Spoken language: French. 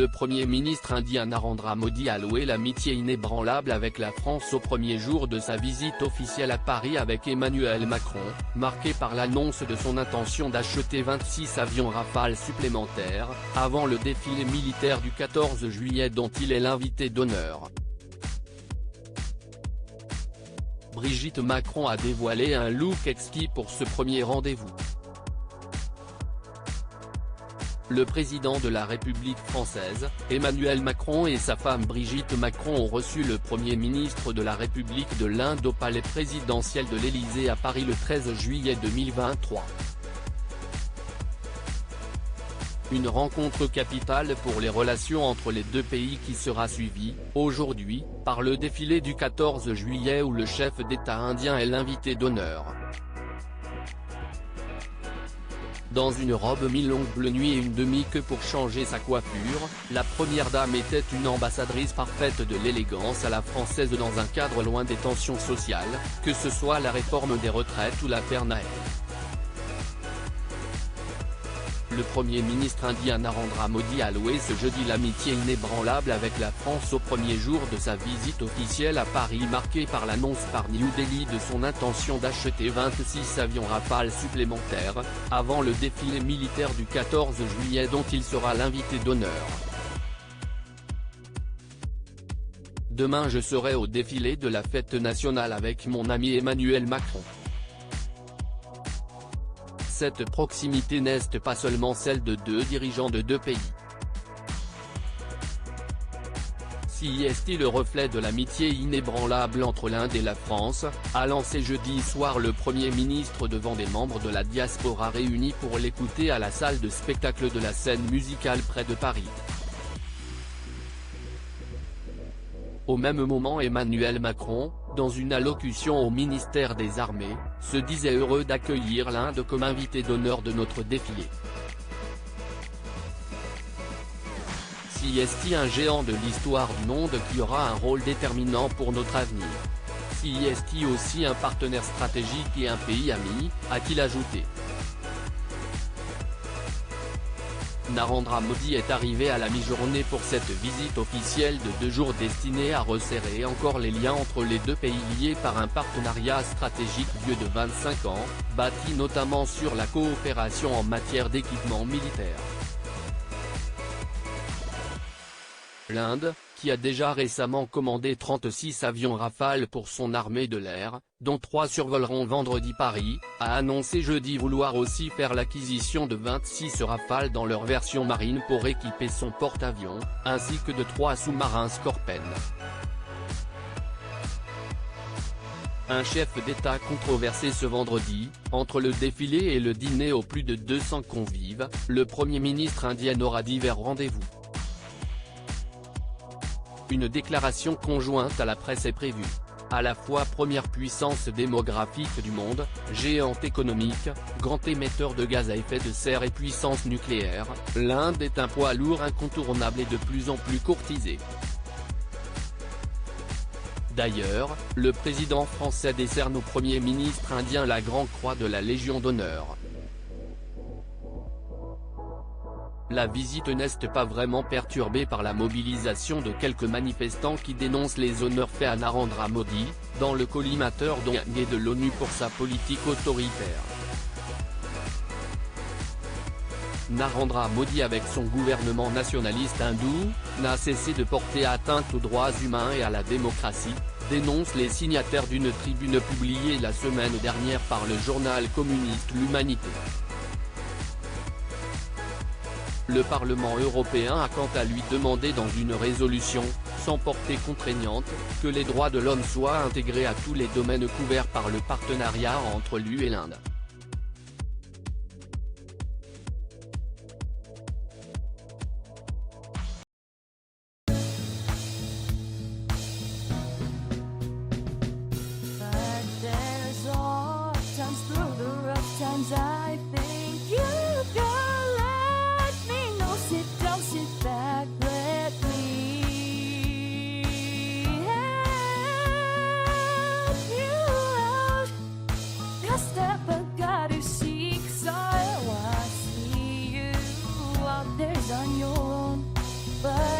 Le Premier ministre indien Narendra Modi a loué l'amitié inébranlable avec la France au premier jour de sa visite officielle à Paris avec Emmanuel Macron, marqué par l'annonce de son intention d'acheter 26 avions Rafale supplémentaires, avant le défilé militaire du 14 juillet dont il est l'invité d'honneur. Brigitte Macron a dévoilé un look exquis pour ce premier rendez-vous. Le président de la République française, Emmanuel Macron et sa femme Brigitte Macron ont reçu le Premier ministre de la République de l'Inde au palais présidentiel de l'Élysée à Paris le 13 juillet 2023. Une rencontre capitale pour les relations entre les deux pays qui sera suivie, aujourd'hui, par le défilé du 14 juillet où le chef d'État indien est l'invité d'honneur. Dans une robe mi-longue bleu nuit et une demi-queue pour changer sa coiffure, la première dame était une ambassadrice parfaite de l'élégance à la française dans un cadre loin des tensions sociales, que ce soit la réforme des retraites ou l'affaire Naël. Le Premier ministre indien Narendra Modi a loué ce jeudi l'amitié inébranlable avec la France au premier jour de sa visite officielle à Paris marquée par l'annonce par New Delhi de son intention d'acheter 26 avions Rafale supplémentaires, avant le défilé militaire du 14 juillet dont il sera l'invité d'honneur. Demain je serai au défilé de la fête nationale avec mon ami Emmanuel Macron. Cette proximité n'est pas seulement celle de deux dirigeants de deux pays. Si est le reflet de l'amitié inébranlable entre l'Inde et la France, a lancé jeudi soir le Premier ministre devant des membres de la diaspora réunis pour l'écouter à la salle de spectacle de la Scène musicale près de Paris. Au même moment Emmanuel Macron, dans une allocution au ministère des Armées, se disait heureux d'accueillir l'Inde comme invité d'honneur de notre défilé. Si est un géant de l'histoire du monde qui aura un rôle déterminant pour notre avenir. Si est aussi un partenaire stratégique et un pays ami, a-t-il ajouté. Narendra Modi est arrivé à la mi-journée pour cette visite officielle de 2 jours destinée à resserrer encore les liens entre les deux pays liés par un partenariat stratégique vieux de 25 ans, bâti notamment sur la coopération en matière d'équipement militaire. L'Inde, qui a déjà récemment commandé 36 avions Rafale pour son armée de l'air, dont 3 survoleront vendredi Paris, a annoncé jeudi vouloir aussi faire l'acquisition de 26 Rafale dans leur version marine pour équiper son porte-avions, ainsi que de 3 sous-marins Scorpène. Un chef d'État controversé ce vendredi, entre le défilé et le dîner aux plus de 200 convives, le Premier ministre indien aura divers rendez-vous. Une déclaration conjointe à la presse est prévue. À la fois première puissance démographique du monde, géant économique, grand émetteur de gaz à effet de serre et puissance nucléaire, l'Inde est un poids lourd incontournable et de plus en plus courtisé. D'ailleurs, le président français décerne au Premier ministre indien la Grande Croix de la Légion d'honneur. La visite n'est pas vraiment perturbée par la mobilisation de quelques manifestants qui dénoncent les honneurs faits à Narendra Modi, dans le collimateur de l'ONU pour sa politique autoritaire. Narendra Modi avec son gouvernement nationaliste hindou, n'a cessé de porter atteinte aux droits humains et à la démocratie, dénonce les signataires d'une tribune publiée la semaine dernière par le journal communiste L'Humanité. Le Parlement européen a quant à lui demandé dans une résolution, sans portée contraignante, que les droits de l'homme soient intégrés à tous les domaines couverts par le partenariat entre l'UE et l'Inde. but